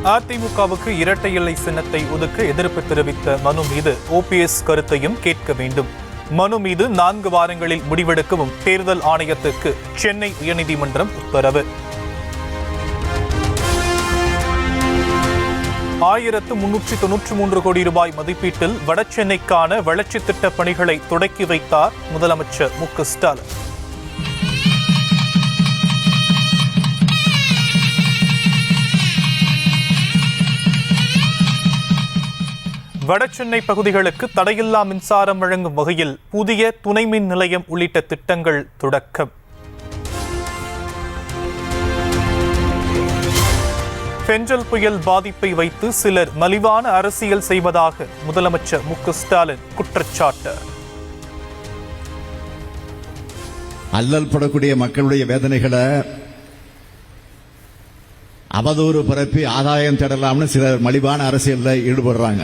அதிமுகவுக்கு இரட்டை இலை சின்னத்தை ஒதுக்க எதிர்ப்பு தெரிவித்த மனு மீது OPS கருத்தையும் கேட்க வேண்டும். மனு மீது 4 வாரங்களில் முடிவெடுக்கவும் தேர்தல் ஆணையத்துக்கு சென்னை உயர்நீதிமன்றம் உத்தரவு. 1393 கோடி ரூபாய் மதிப்பீட்டில் வடசென்னைக்கான வளர்ச்சி திட்ட பணிகளை தொடக்கி வைத்தார் முதலமைச்சர் மு.க. ஸ்டாலின். வடசென்னை பகுதிகளுக்கு தடையில்லா மின்சாரம் வழங்கும் வகையில் புதிய துணை மின் நிலையம் உள்ளிட்ட திட்டங்கள் தொடக்கம். பெஞ்சல் புயல் பாதிப்பை வைத்து சிலர் மலிவான அரசியல் செய்வதாக முதலமைச்சர் மு.க. ஸ்டாலின் குற்றச்சாட்டு. அல்லல் படக்கூடிய மக்களுடைய வேதனைகளை அவதூறு பரப்பி ஆதாயம் தேடலாம்னு சிலர் மலிவான அரசியலில் ஈடுபடுறாங்க.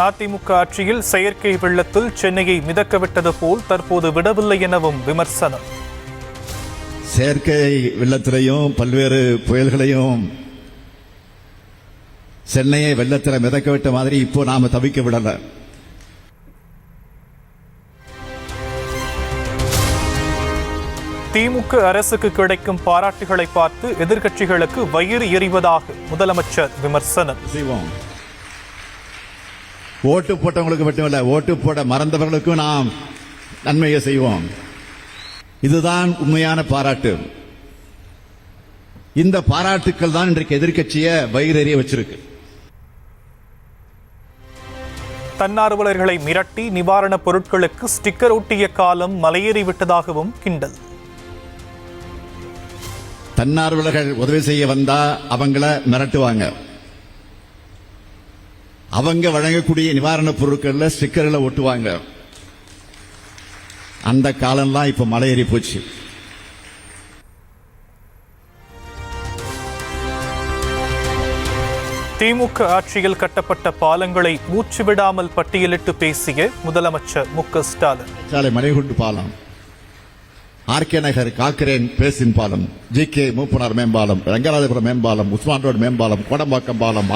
அதிமுக ஆட்சியில் செயற்கை வெள்ளத்தில் சென்னையை மிதக்கவிட்டது போல் தற்போது விடவில்லை எனவும் விமர்சனம். செயற்கை வெள்ளத்திலையும் பல்வேறு புயல்களையும் சென்னையை வெள்ளத்தில் மிதக்கவிட்ட மாதிரி இப்போ நாம தவிக்க விடல. திமுக அரசுக்கு கிடைக்கும் பாராட்டுகளை பார்த்து எதிர்க்கட்சிகளுக்கு வயிறு எறிவதாக முதலமைச்சர் விமர்சனம். ஓட்டு போட்டவங்களுக்கு மட்டுமல்ல, ஓட்டு போட மறந்தவர்களுக்கும் நாம் நன்மையை செய்வோம். இதுதான் உண்மையான பாராட்டு. இந்த பாராட்டுக்கள் தான் இன்றைக்கு எதிர்க்கட்சியை வயிறெறிய வச்சிருக்கு. தன்னார்வலர்களை மிரட்டி நிவாரணப் பொருட்களுக்கு ஸ்டிக்கர் ஒட்டிய காலம் மலையேறிவிட்டதாகவும் கிண்டல். தன்னார்வலர்கள் உதவி செய்ய வந்தா அவங்கள மிரட்டுவாங்க. அவங்க வழங்கக்கூடிய நிவாரணப் பொருட்கள்ல ஸ்டிக்கர்ல ஒட்டுவாங்க. அந்த காலம்லாம் இப்ப மலையேறி போச்சு. திமுக ஆட்சியில் கட்டப்பட்ட பாலங்களை மூச்சுவிடாமல் பட்டியலிட்டு பேசிய முதலமைச்சர் மு.க. ஸ்டாலின். சாலை மலைகுண்டு பாலம், RK நகர் காக்கரேன் பேசின் பாலம், GK மூப்பனார் மேம்பாலம், ரங்கராஜபுரம் மேம்பாலம், உஸ்மான் ரோடு மேம்பாலம், கோடம்பாக்கம் பாலம்,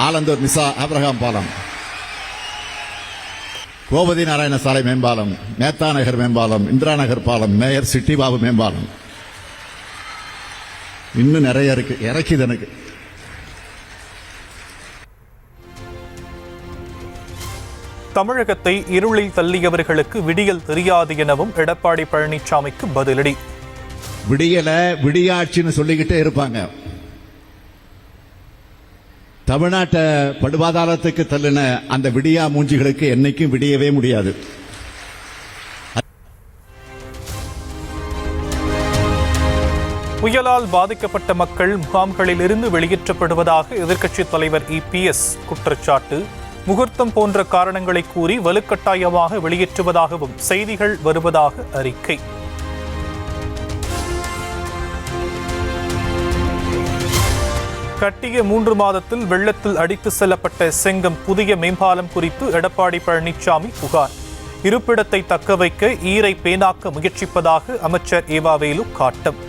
ஆலந்தூர் மிசா ஆபிரகாம் பாலம், கோபதி நாராயண சாலை மேம்பாலம், மேத்தா நகர் மேம்பாலம், இந்திரா நகர் பாலம், மேயர் சிட்டி பாபு மேம்பாலம், இன்னும் நிறைய இருக்கு. இறக்கிது எனக்கு. தமிழகத்தை இருளில் தள்ளியவர்களுக்கு விடியல் தெரியாது எனவும் எடப்பாடி பழனிசாமிக்கு பதிலடி. விடியல விடியாட்சின்னு சொல்லிக்கிட்டே இருப்பாங்க. தமிழ்நாட்டை படுபாதாளத்துக்கு தள்ளின அந்த விடியா மூஞ்சிகளுக்கு என்னைக்கும் விடியவே முடியாது. புயலால் பாதிக்கப்பட்ட மக்கள் முகாம்களில் இருந்து வெளியேற்றப்படுவதாக எதிர்க்கட்சித் தலைவர் EPS குற்றச்சாட்டு. முகூர்த்தம் போன்ற காரணங்களை கூறி வலுக்கட்டாயமாக வெளியேற்றுவதாகவும் செய்திகள் வருவதாக அறிக்கை. கட்டிய 3 மாதத்தில் வெள்ளத்தில் அடித்து செல்லப்பட்ட செங்கம் புதிய மேம்பாலம் குறித்து எடப்பாடி பழனிசாமி புகார். இருப்பிடத்தை தக்க வைக்க ஈரை பேனாக்க முயற்சிப்பதாக அமைச்சர் ஏவாவேலு காட்டம்.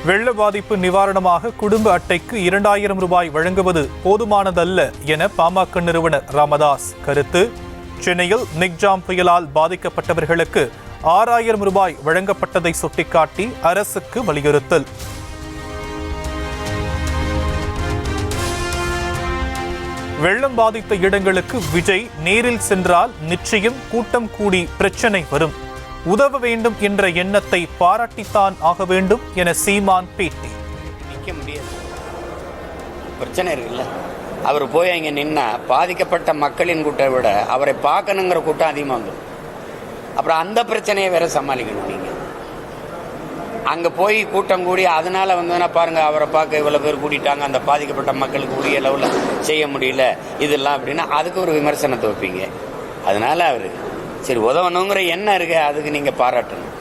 வெள்ள பாதிப்பு நிவாரணமாக குடும்ப அட்டைக்கு 2000 ரூபாய் வழங்குவது போதுமானதல்ல என பாமக நிறுவனர் ராமதாஸ் கருத்து. சென்னையில் நிக்ஜாம் புயலால் பாதிக்கப்பட்டவர்களுக்கு 6000 ரூபாய் வழங்கப்பட்டதை சுட்டிக்காட்டி அரசுக்கு வலியுறுத்தல். வெள்ளம் பாதித்த இடங்களுக்கு விஜய் நேரில் சென்றால் நிச்சயம் கூட்டம் கூடி பிரச்சனை வரும். உதவ வேண்டும் என்ற எண்ணத்தை பாராட்டித்தான் ஆக வேண்டும் என சீமான் பேட்டி. நிற்க முடியாது, பிரச்சனை இருக்குல்ல. அவர் போய் அங்கே நின்னா பாதிக்கப்பட்ட மக்களின் கூட்டத்தை விட அவரை பார்க்கணுங்கிற கூட்டம் அதிகமாக வந்துடும். அப்புறம் அந்த பிரச்சனையை வேற சமாளிக்கணும். நீங்கள் அங்கே போய் கூட்டம் கூடி அதனால வந்ததுன்னா பாருங்க, அவரை பார்க்க இவ்வளோ பேர் கூட்டிட்டாங்க, அந்த பாதிக்கப்பட்ட மக்களுக்கு உரிய லெவலில் செய்ய முடியல இதெல்லாம் அப்படின்னா அதுக்கு ஒரு விமர்சனத்தை வைப்பீங்க. அதனால அவர் சரி உதவணுங்கிற எண்ணம் இருக்கு, அதுக்கு நீங்க பாராட்டணும்.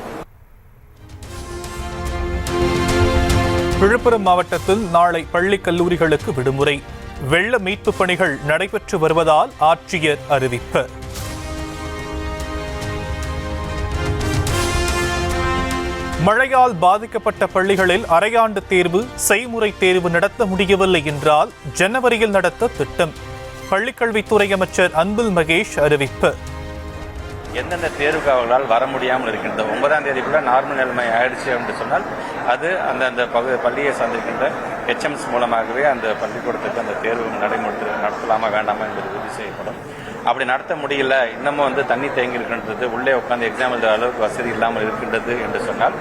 விழுப்புரம் மாவட்டத்தில் நாளை பள்ளி கல்லூரிகளுக்கு விடுமுறை. வெள்ள மீட்பு பணிகள் நடைபெற்று வருவதால் ஆட்சியர் அறிவிப்பு. மழையால் பாதிக்கப்பட்ட பள்ளிகளில் அரையாண்டு தேர்வு, செய்முறை தேர்வு நடத்த முடியவில்லை என்றால் ஜனவரியில் நடத்த திட்டம். பள்ளிக்கல்வித்துறை அமைச்சர் அன்பில் மகேஷ் அறிவிப்பு. எந்தெந்த தேர்வுக்கு அவர்களால் வர முடியாமல் இருக்கின்ற 9ஆம் தேதிக்குள்ள நார்மல் நிலைமை ஆயிடுச்சு என்று சொன்னால் அது அந்த பள்ளியை சார்ந்திருக்கின்ற HMs மூலமாகவே அந்த பள்ளிக்கூடத்துக்கு அந்த தேர்வு நடத்தலாமா வேண்டாமா என்பது உறுதி செய்யப்படும். அப்படி நடத்த முடியல, இன்னமும் தண்ணி தேங்கி இருக்கின்றது, உள்ளே உட்கார்ந்து எக்ஸாம் எழுதுற அளவுக்கு வசதி இல்லாமல் இருக்கின்றது என்று சொன்னால்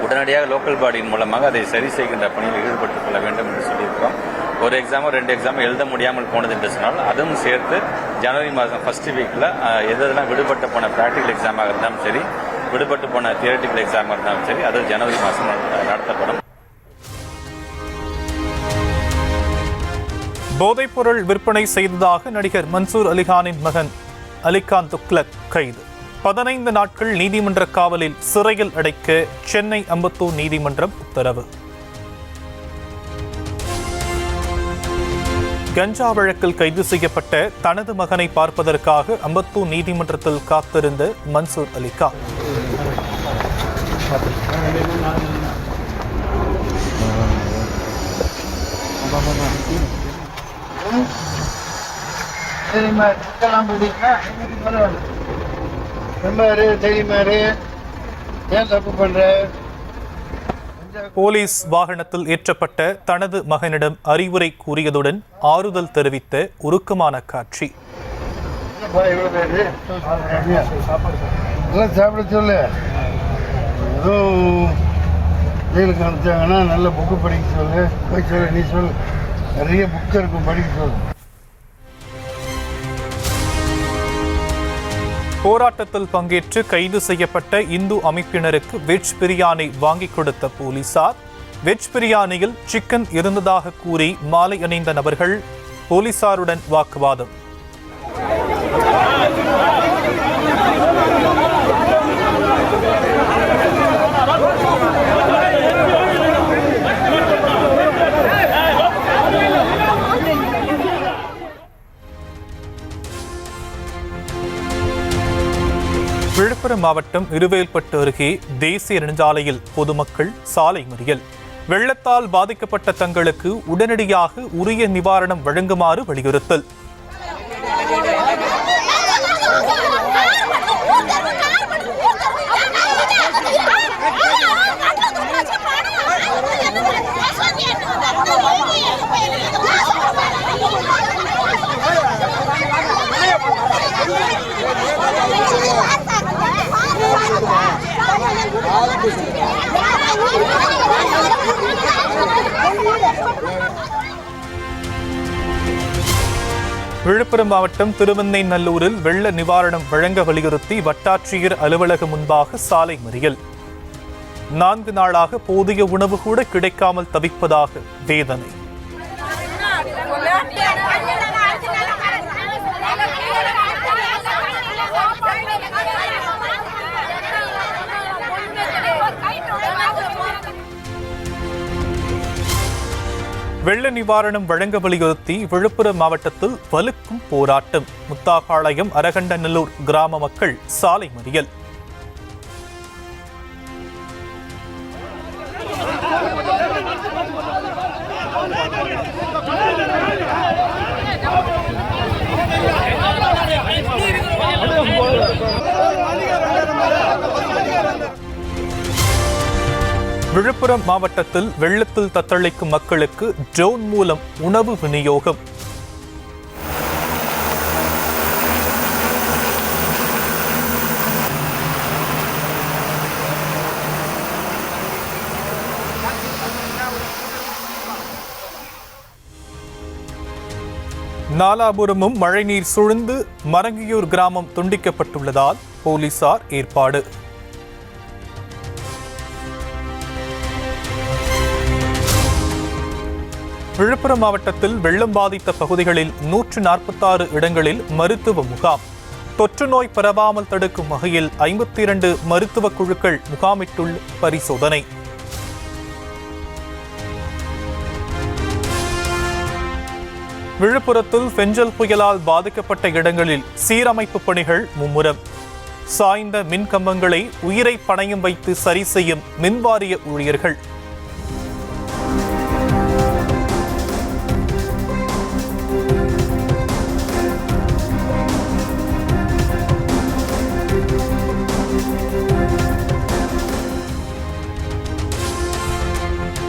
உடனடியாக லோக்கல் பாடியின் மூலமாக அதை சரி செய்கின்ற பணியில் ஈடுபட்டுக் கொள்ள வேண்டும் என்று சொல்லியிருக்கிறோம். ஒரு எக்ஸாமோ 2 எக்ஸாமோ எழுத முடியாமல் போனது என்று சொன்னால் அதுவும் சேர்த்து ஜனவரி மாதம் ஃபர்ஸ்ட் வீக்கில் எதெல்லாம் விடுபட்டு போன ப்ராக்டிக்கல் எக்ஸாமாக இருந்தாலும் சரி, விடுபட்டு போன தியரட்டிக்கல் எக்ஸாமாக இருந்தாலும் சரி, அது ஜனவரி மாதம் நடத்தப்படும். போதைப்பொருள் விற்பனை செய்ததாக நடிகர் மன்சூர் அலிகானின் மகன் அலிகான் துக்ளக் கைது. 15 நாட்கள் நீதிமன்ற காவலில் சிறையில் அடைக்க சென்னை அம்பத்தூர் நீதிமன்றம் உத்தரவு. கஞ்சா வழக்கில் கைது செய்யப்பட்ட தனது மகனை பார்ப்பதற்காக அம்பத்தூர் நீதிமன்றத்தில் காத்திருந்த மன்சூர் அலிகான் போலீஸ் வாகனத்தில் ஏற்றப்பட்ட தனது மகனிடம் அறிவுரை கூறியதுடன் ஆறுதல் தெரிவித்த உருக்கமான காட்சி. சாப்பிட சொல்லு, ஏதோ ஜெயிலுக்கு அனுப்பிச்சாங்கன்னா நல்ல புக்கு படிக்க சொல்லு, போய் சொல்லு, நீ சொல்லு, நிறைய புக்கு இருக்கும் படிக்க சொல்லு. போராட்டத்தில் பங்கேற்று கைது செய்யப்பட்ட இந்து அமைப்பினருக்கு வெஜ் பிரியாணி வாங்கிக் கொடுத்த போலீசார். வெஜ் பிரியாணியில் சிக்கன் இருந்ததாக கூறி மாலை அணிந்த நபர்கள் போலீசாருடன் வாக்குவாதம். விழுப்புரம் மாவட்டம் இருவேல்பட்டு அருகே தேசிய நெடுஞ்சாலையில் பொதுமக்கள் சாலை மறியல். வெள்ளத்தால் பாதிக்கப்பட்ட தங்களுக்கு உடனடியாக உரிய நிவாரணம் வழங்குமாறு வலியுறுத்தல். விழுப்புரம் மாவட்டம் திருவெண்ணெய்நல்லூரில் வெள்ள நிவாரணம் வழங்க வலியுறுத்தி வட்டாட்சியர் அலுவலகம் முன்பாக சாலை மறியல். 4 நாளாக போதிய உணவு கூட கிடைக்காமல் தவிப்பதாக வேதனை. வெள்ள நிவாரணம் வழங்க வலியுறுத்தி விழுப்புரம் மாவட்டத்தில் வலுக்கும் போராட்டம். முத்தாபாளையம், அரகண்டநல்லூர் கிராம மக்கள் சாலை மறியல். விழுப்புரம் மாவட்டத்தில் வெள்ளத்தில் தத்தளிக்கும் மக்களுக்கு ட்ரோன் மூலம் உணவு விநியோகம். நாலாபுரமும் மழைநீர் சூழ்ந்து மரங்கியூர் கிராமம் துண்டிக்கப்பட்டுள்ளதால் போலீசார் ஏற்பாடு. விழுப்புரம் மாவட்டத்தில் வெள்ளம் பாதித்த பகுதிகளில் 146 இடங்களில் மருத்துவ முகாம். தொற்று நோய் பரவாமல் தடுக்கும் வகையில் 52 மருத்துவ குழுக்கள் முகாமிட்டுள்ள பரிசோதனை. விழுப்புரத்தில் பெஞ்சல் புயலால் பாதிக்கப்பட்ட இடங்களில் சீரமைப்பு பணிகள் மும்முரம். சாய்ந்த மின் கம்பங்களை உயிரை பணயம் வைத்து சரி செய்யும் மின்வாரிய ஊழியர்கள்.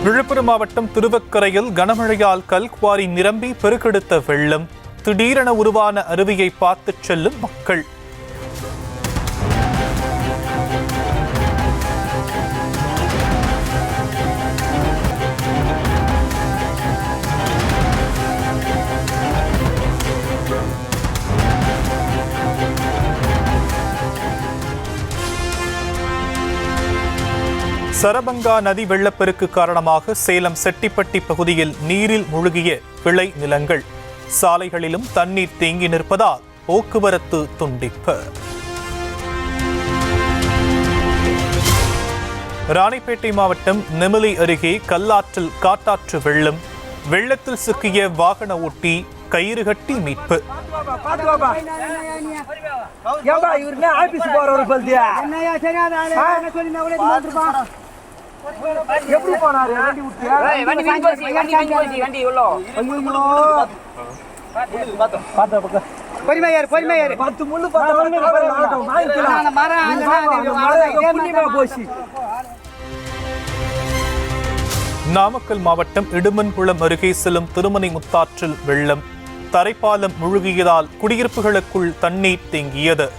விழுப்புரம் மாவட்டம் திருவக்கரையில் கனமழையால் கல்குவாரி நிரம்பி பெருக்கெடுத்த வெள்ளம். திடீரென உருவான அருவியை பார்த்துச் செல்லும் மக்கள். சரபங்கா நதி வெள்ளப்பெருக்கு காரணமாக சேலம் செட்டிப்பட்டி பகுதியில் நீரில் மூழ்கிய விளை நிலங்கள். சாலைகளிலும் தண்ணீர் தேங்கி நிற்பதால் போக்குவரத்து துண்டிப்பு. ராணிப்பேட்டை மாவட்டம் நெமிலி அருகே கல்லாற்றில் காட்டாற்று வெள்ளம். வெள்ளத்தில் சிக்கிய வாகன ஓட்டி கயிறு கட்டி மீட்பு. எப்படி போனாரு வண்டி பொறுமையாரு 10 முள்ளு போச்சு. நாமக்கல் மாவட்டம் இடுமன்குளம் அருகே செல்லும் திருமணி முத்தாற்றில் வெள்ளம். தரைப்பாலம் முழுகியதால் குடியிருப்புகளுக்குள் தண்ணீர் தேங்கியது.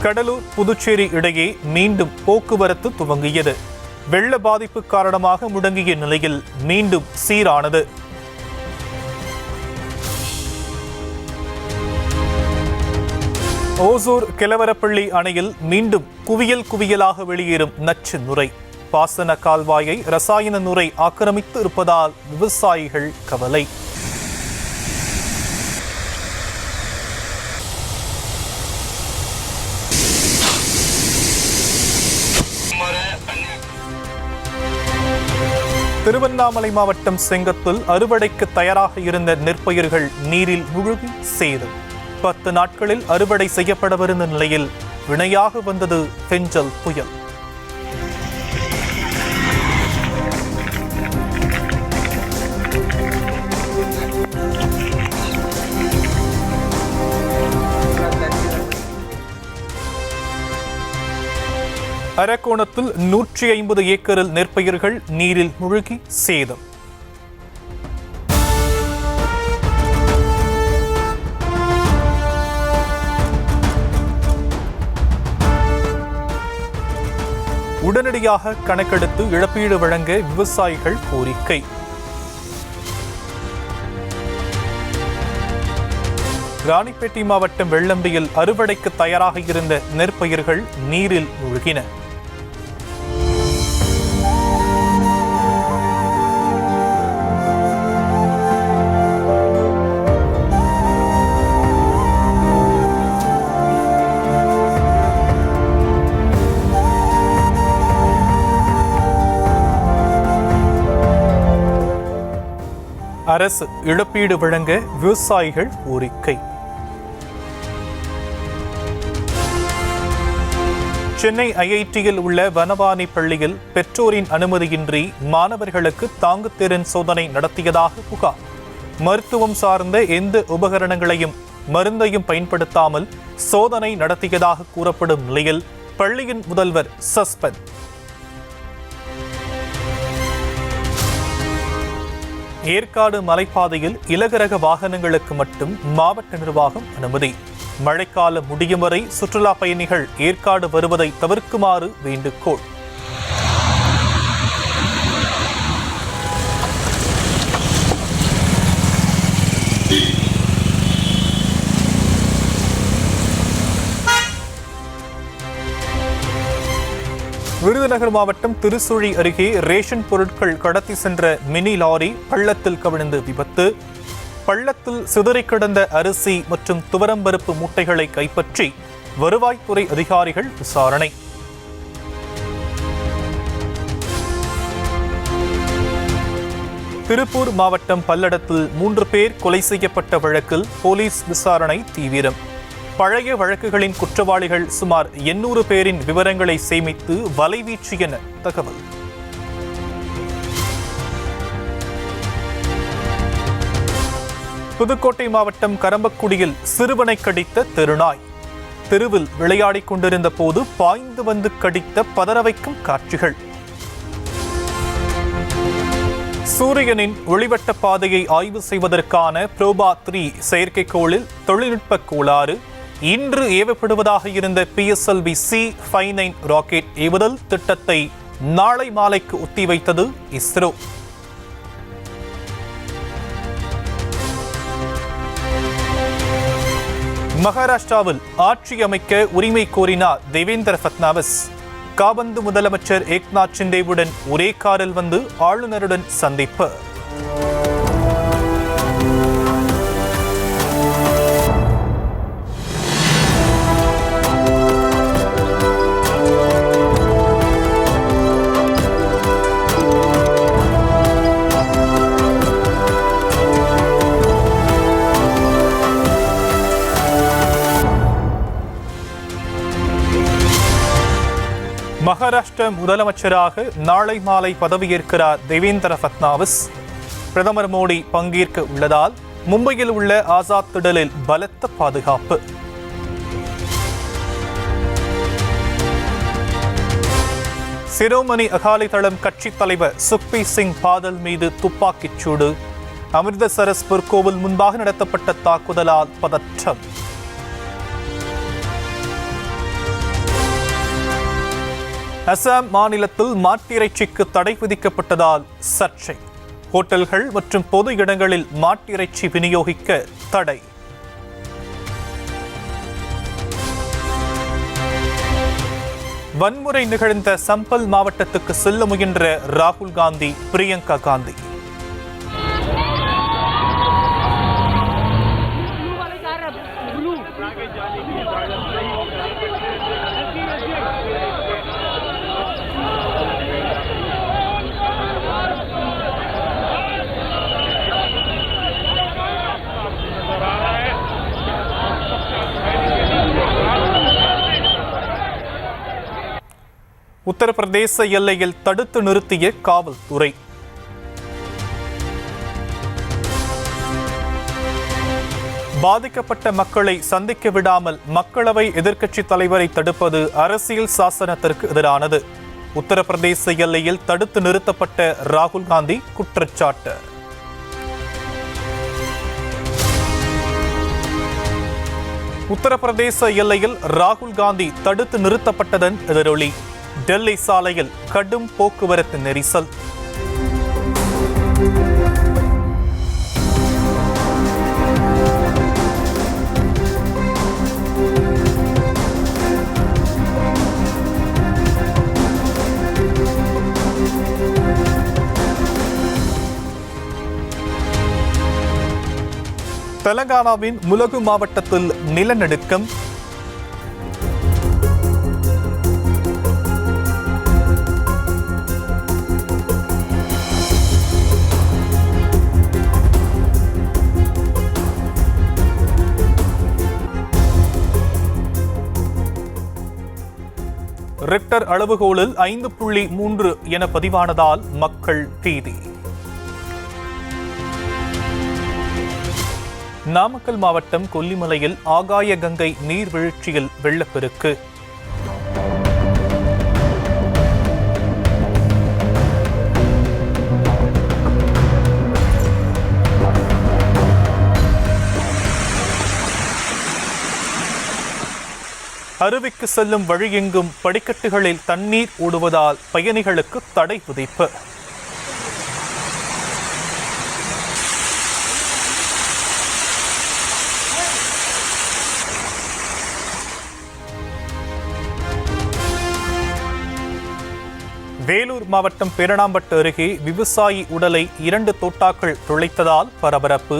கடலூர் புதுச்சேரி இடையே மீண்டும் போக்குவரத்து துவங்கியது. வெள்ள பாதிப்பு காரணமாக முடங்கிய நிலையில் மீண்டும் சீரானது. ஓசூர் கிழவரப்பள்ளி அணையில் மீண்டும் குவியலாக வெளியேறும் நச்சு நுரை. பாசன கால்வாயை ரசாயன நுரை ஆக்கிரமித்து இருப்பதால் விவசாயிகள் கவலை. திருவண்ணாமலை மாவட்டம் செங்கத்தில் அறுவடைக்கு தயாராக இருந்த நெற்பயிர்கள் நீரில் மூழ்கி சேதம். 10 நாட்களில் அறுவடை செய்யப்படவிருந்த நிலையில் வினையாக வந்தது பெஞ்சல் புயல். அரக்கோணத்தில் 150 ஏக்கரில் நெற்பயிர்கள் நீரில் மூழ்கி சேதம். உடனடியாக கணக்கெடுத்து இழப்பீடு வழங்க விவசாயிகள் கோரிக்கை. ராணிப்பேட்டை மாவட்டம் வெள்ளம்பியில் அறுவடைக்கு தயாராக இருந்த நெற்பயிர்கள் நீரில் மூழ்கின. அரசு இழப்பீடு வழங்க விவசாயிகள் கோரிக்கை. சென்னை ஐஐடியில் உள்ள வனவாணி பள்ளியில் பெற்றோரின் அனுமதியின்றி மாணவர்களுக்கு தாங்குதிறன் சோதனை நடத்தியதாக புகார். மருத்துவம் சார்ந்த எந்த உபகரணங்களையும் மருந்தையும் பயன்படுத்தாமல் சோதனை நடத்தியதாக கூறப்படும் நிலையில் பள்ளியின் முதல்வர் சஸ்பெண்ட். ஏற்காடு மலைப்பாதையில் இலகுரக வாகனங்களுக்கு மட்டும் மாவட்ட நிர்வாகம் அனுமதி. மழைக்காலம் முடியும் வரை சுற்றுலா பயணிகள் ஏற்காடு வருவதை தவிர்க்குமாறு வேண்டுகோள். விருதுநகர் மாவட்டம் திருசுழி அருகே ரேஷன் பொருட்கள் கடத்தி சென்ற மினி லாரி பள்ளத்தில் கவிழ்ந்து விபத்து. பள்ளத்தில் சிதறிக் கிடந்த அரிசி மற்றும் துவரம்பருப்பு மூட்டைகளை கைப்பற்றி வருவாய்த்துறை அதிகாரிகள் விசாரணை. திருப்பூர் மாவட்டம் பல்லடத்தில் 3 பேர் கொலை செய்யப்பட்ட வழக்கில் போலீஸ் விசாரணை தீவிரம். பழைய வழக்குகளின் குற்றவாளிகள் சுமார் 800 பேரின் விவரங்களை சேமித்து வலைவீச்சு என தகவல். புதுக்கோட்டை மாவட்டம் கரம்பக்குடியில் சிறுவனை கடித்த தெருநாய். தெருவில் விளையாடிக் கொண்டிருந்த போது பாய்ந்து வந்து கடித்த பதறவைக்கும் காட்சிகள். சூரியனின் ஒளிவட்ட பாதையை ஆய்வு செய்வதற்கான புரோபா 3 செயற்கைக்கோளில் தொழில்நுட்ப கோளாறு. இன்று ஏவப்படுவதாக இருந்த PSLV-C59 ராக்கெட் ஏவுதல் திட்டத்தை நாளை மாலைக்கு ஒத்திவைத்தது இஸ்ரோ. மகாராஷ்டிராவில் ஆட்சி அமைக்க உரிமை கோரினார் தேவேந்திர ஃபட்னாவிஸ். காபந்து முதலமைச்சர் ஏக்நாத் ஷிண்டேவுடன் ஒரே காரில் வந்து ஆளுநருடன் சந்திப்பு. மகாராஷ்டிர முதலமைச்சராக நாளை மாலை பதவியேற்கிறார் தேவேந்திர ஃபட்னாவிஸ். பிரதமர் மோடி பங்கேற்க உள்ளதால் மும்பையில் உள்ள ஆசாத் திடலில் பலத்த பாதுகாப்பு. சிரோமணி அகாலி தளம் கட்சித் தலைவர் சுக்பீர் சிங் பாதல் மீது துப்பாக்கிச் சூடு. அமிர்தசரஸ் பொற்கோவில் முன்பாக நடத்தப்பட்ட தாக்குதலால் பதற்றம். அசாம் மாநிலத்தில் மாட்டிறைச்சிக்கு தடை விதிக்கப்பட்டதால் சர்ச்சை. ஹோட்டல்கள் மற்றும் பொது இடங்களில் மாட்டிறைச்சி விநியோகிக்க தடை. வன்முறை நிகழ்ந்த சம்பல் மாவட்டத்துக்கு செல்ல முயன்ற ராகுல் காந்தி, பிரியங்கா காந்தி. உத்தரப்பிரதேச எல்லையில் தடுத்து நிறுத்திய காவல்துறை. பாதிக்கப்பட்ட மக்களை சந்திக்க விடாமல் மக்களவை எதிர்க்கட்சித் தலைவரை தடுப்பது அரசியல் சாசனத்திற்கு எதிரானது. உத்தரப்பிரதேச எல்லையில் தடுத்து நிறுத்தப்பட்ட ராகுல் காந்தி குற்றச்சாட்டு. உத்தரப்பிரதேச எல்லையில் ராகுல் காந்தி தடுத்து நிறுத்தப்பட்டதன் எதிரொலி. டெல்லி சாலையில் கடும் போக்குவரத்து நெரிசல். தெலங்கானாவின் முலகு மாவட்டத்தில் நிலநடுக்கம். ரிக்டர் அளவுகோலில் 5.3 என பதிவானதால் மக்கள் பீதி. நாமக்கல் மாவட்டம் கொல்லிமலையில் ஆகாய கங்கை நீர்வீழ்ச்சியில் வெள்ளப்பெருக்கு. அருவிக்கு செல்லும் வழியெங்கும் படிக்கட்டுகளில் தண்ணீர் ஓடுவதால் பயணிகளுக்கு தடை விதிப்பு. வேலூர் மாவட்டம் பேரணாம்பட்டு அருகே விவசாயி உடலை 2 தோட்டாக்கள் துளைத்ததால் பரபரப்பு.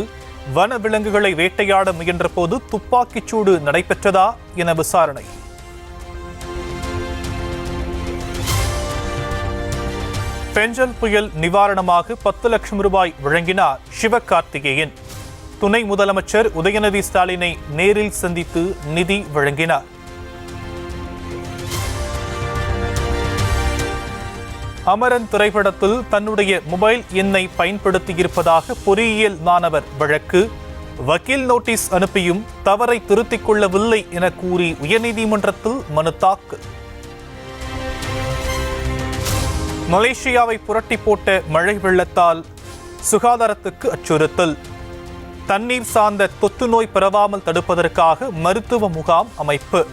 வன விலங்குகளை வேட்டையாட முயன்ற போது துப்பாக்கிச்சூடு நடைபெற்றதா என விசாரணை. பெஞ்சல் புயல் நிவாரணமாக 10 லட்சம் ரூபாய் வழங்கினார் சிவகார்த்திகேயன். துணை முதலமைச்சர் உதயநிதி ஸ்டாலினை நேரில் சந்தித்து நிதி வழங்கினார். அமரன் திரைப்படத்தில் தன்னுடைய மொபைல் எண்ணை பயன்படுத்தியிருப்பதாக பொறியியல் மாணவர் வழக்கு. வக்கீல் நோட்டீஸ் அனுப்பியும் தவறை திருத்திக் கொள்ளவில்லை என கூறி உயர்நீதிமன்றத்தில் மனு தாக்கல். மலேசியாவை புரட்டி போட்ட மழை வெள்ளத்தால் சுகாதாரத்துக்கு அச்சுறுத்தல். தண்ணீர் சார்ந்த தொத்து நோய் பரவாமல் தடுப்பதற்காக மருத்துவ முகாம் அமைப்பு.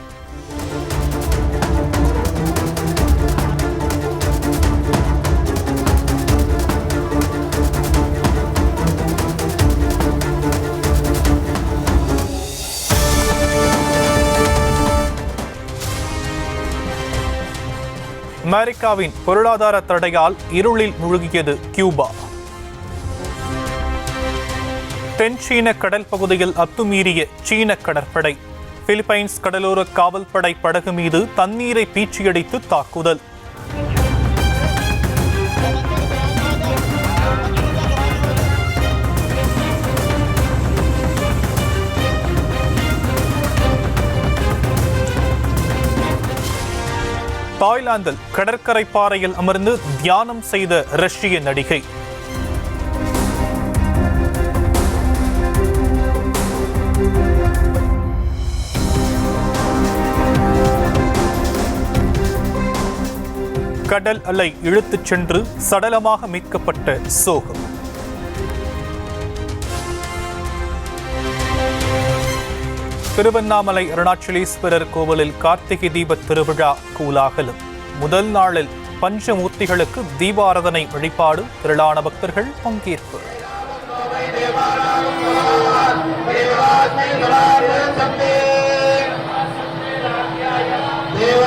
அமெரிக்காவின் பொருளாதார தடையால் இருளில் மூழ்கியது கியூபா. தென் சீன கடல் பகுதியில் அத்துமீறிய சீன கடற்படை. பிலிப்பைன்ஸ் கடலோர காவல்படை படகு மீது தண்ணீரை பீச்சியடித்து தாக்குதல். தாய்லாந்தில் கடற்கரை பாறையில் அமர்ந்து தியானம் செய்த ரஷ்ய நடிகை. கடல் அலை இழுத்துச் சென்று சடலமாக மீட்கப்பட்ட சோகம். திருவண்ணாமலை அருணாச்சலேஸ்வரர் கோவிலில் கார்த்திகை தீப திருவிழா கோலாகலம். முதல் நாளில் பஞ்சமூர்த்திகளுக்கு தீபாராதனை வழிபாடு. திரளான பக்தர்கள் பங்கேற்பு. தேவ